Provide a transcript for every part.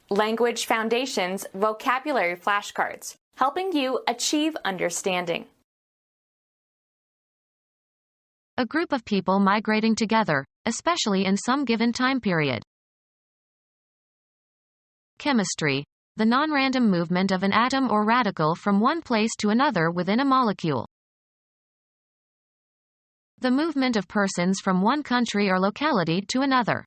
Language Foundations Vocabulary Flashcards, helping you achieve understanding. A group of people migrating together, especially in some given time period. Chemistry, the non-random movement of an atom or radical from one place to another within a molecule. The movement of persons from one country or locality to another.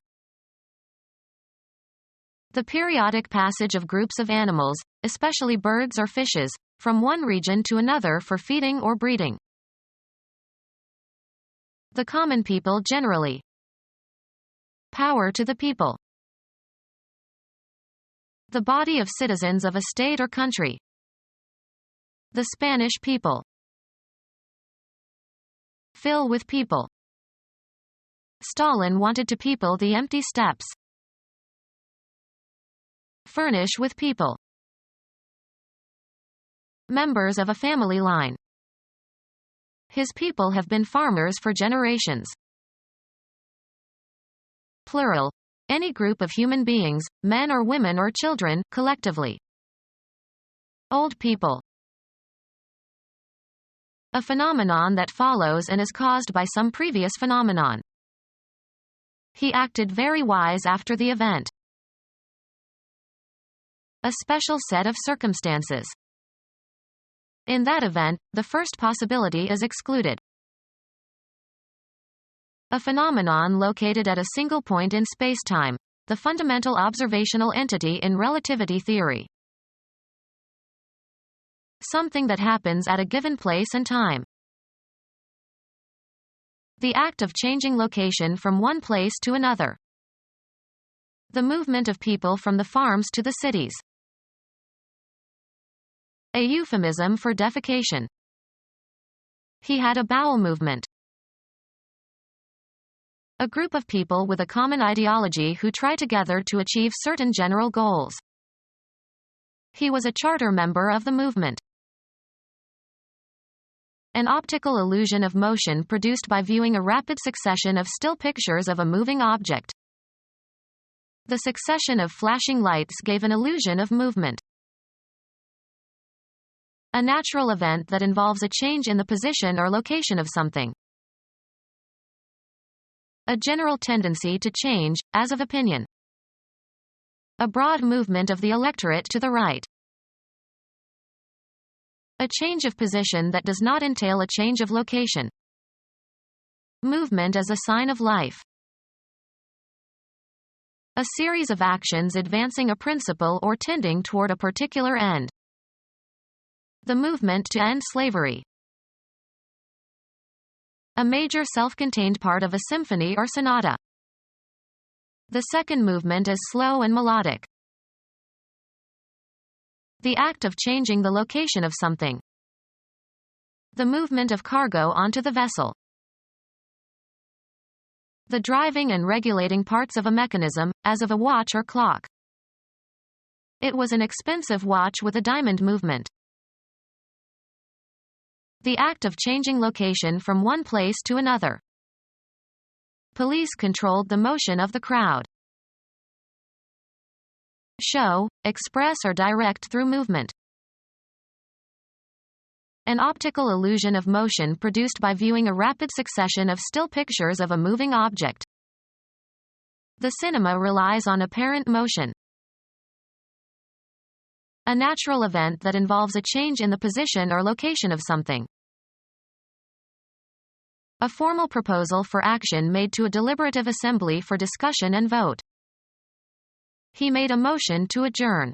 The periodic passage of groups of animals, especially birds or fishes, from one region to another for feeding or breeding. The common people generally. Power to the people. The body of citizens of a state or country. The Spanish people. Fill with people. Stalin wanted to people the empty steppes. Furnish with people. Members of a family line. His people have been farmers for generations. Plural. Any group of human beings, men or women or children, collectively. Old people. A phenomenon that follows and is caused by some previous phenomenon. He acted very wise after the event. A special set of circumstances. In that event, the first possibility is excluded. A phenomenon located at a single point in spacetime, the fundamental observational entity in relativity theory. Something that happens at a given place and time. The act of changing location from one place to another. The movement of people from the farms to the cities. A euphemism for defecation. He had a bowel movement. A group of people with a common ideology who try together to achieve certain general goals. He was a charter member of the movement. An optical illusion of motion produced by viewing a rapid succession of still pictures of a moving object. The succession of flashing lights gave an illusion of movement. A natural event that involves a change in the position or location of something. A general tendency to change, as of opinion. A broad movement of the electorate to the right. A change of position that does not entail a change of location. Movement as a sign of life. A series of actions advancing a principle or tending toward a particular end. The movement to end slavery. A major self-contained part of a symphony or sonata. The second movement is slow and melodic. The act of changing the location of something. The movement of cargo onto the vessel. The driving and regulating parts of a mechanism, as of a watch or clock. It was an expensive watch with a diamond movement. The act of changing location from one place to another. Police controlled the motion of the crowd. Show, express or direct through movement. An optical illusion of motion produced by viewing a rapid succession of still pictures of a moving object. The cinema relies on apparent motion. A natural event that involves a change in the position or location of something. A formal proposal for action made to a deliberative assembly for discussion and vote. He made a motion to adjourn.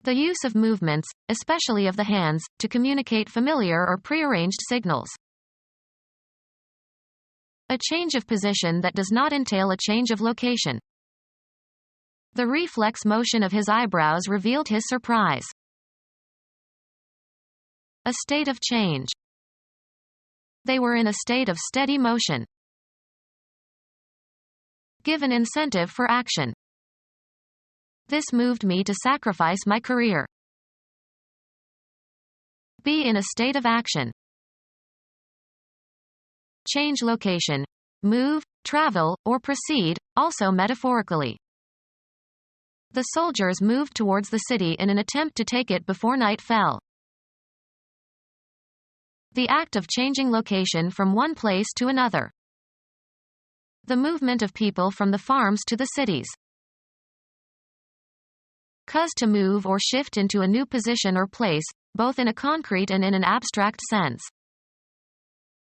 The use of movements, especially of the hands, to communicate familiar or prearranged signals. A change of position that does not entail a change of location. The reflex motion of his eyebrows revealed his surprise. A state of change. They were in a state of steady motion. Give an incentive for action. This moved me to sacrifice my career. Be in a state of action. Change location. Move, travel, or proceed, also metaphorically. The soldiers moved towards the city in an attempt to take it before night fell. The act of changing location from one place to another. The movement of people from the farms to the cities. Cause to move or shift into a new position or place, both in a concrete and in an abstract sense.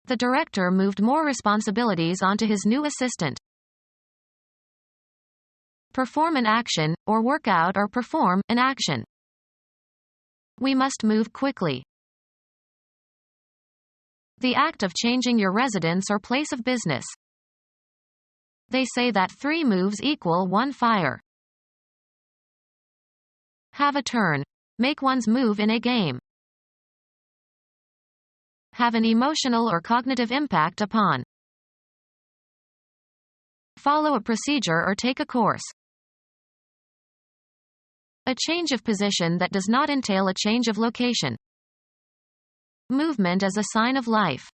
The director moved more responsibilities onto his new assistant. Perform an action, or work out or perform an action. We must move quickly. The act of changing your residence or place of business. They say that 3 moves equal 1 fire. Have a turn. Make one's move in a game. Have an emotional or cognitive impact upon. Follow a procedure or take a course. A change of position that does not entail a change of location. Movement as a sign of life.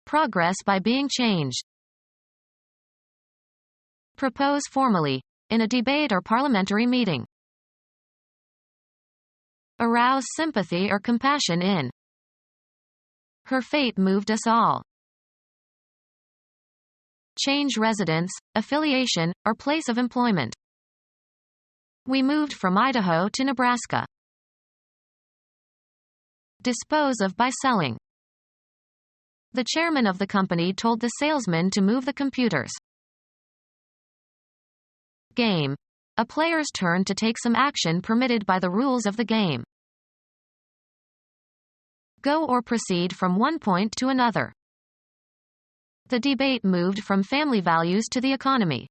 Progress by being changed. Propose formally, in a debate or parliamentary meeting. Arouse sympathy or compassion in. Her fate moved us all. Change residence, affiliation, or place of employment. We moved from Idaho to Nebraska. Dispose of by selling. The chairman of the company told the salesman to move the computers. Game. A player's turn to take some action permitted by the rules of the game. Go or proceed from one point to another. The debate moved from family values to the economy.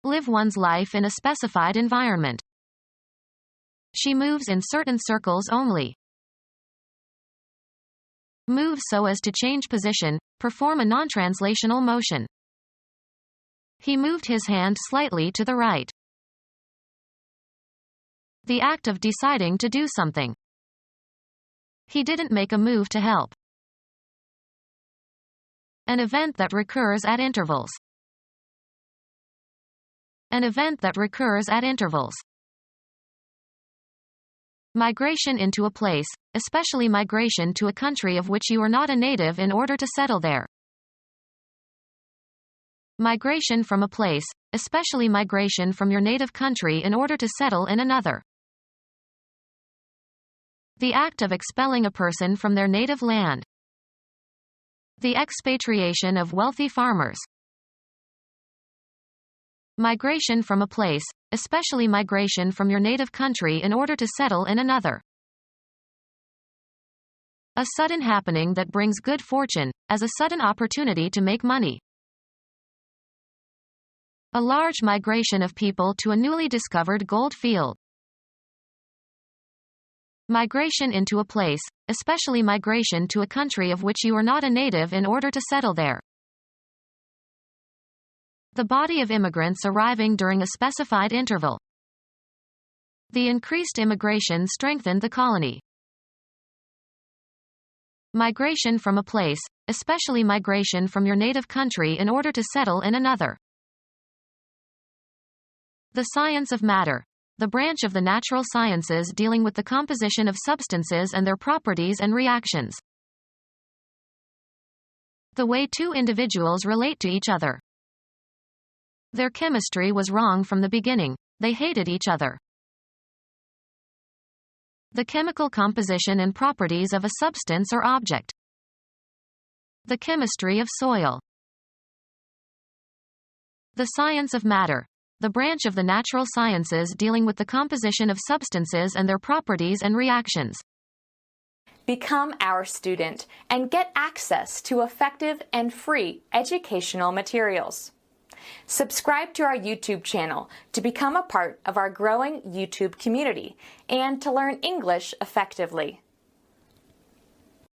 Live one's life in a specified environment. She moves in certain circles only. Move so as to change position, perform a non-translational motion. He moved his hand slightly to the right. The act of deciding to do something. He didn't make a move to help. An event that recurs at intervals. An event that recurs at intervals. Migration into a place, especially migration to a country of which you are not a native in order to settle there. Migration from a place, especially migration from your native country in order to settle in another. The act of expelling a person from their native land. The expatriation of wealthy farmers. Migration from a place, especially migration from your native country in order to settle in another. A sudden happening that brings good fortune, as a sudden opportunity to make money. A large migration of people to a newly discovered gold field. Migration into a place, especially migration to a country of which you are not a native in order to settle there. The body of immigrants arriving during a specified interval. The increased immigration strengthened the colony. Migration from a place, especially migration from your native country in order to settle in another. The science of matter. The branch of the natural sciences dealing with the composition of substances and their properties and reactions. The way two individuals relate to each other. Their chemistry was wrong from the beginning. They hated each other. The chemical composition and properties of a substance or object. The chemistry of soil. The science of matter. The branch of the natural sciences dealing with the composition of substances and their properties and reactions. Become our student and get access to effective and free educational materials. Subscribe to our YouTube channel to become a part of our growing YouTube community and to learn English effectively.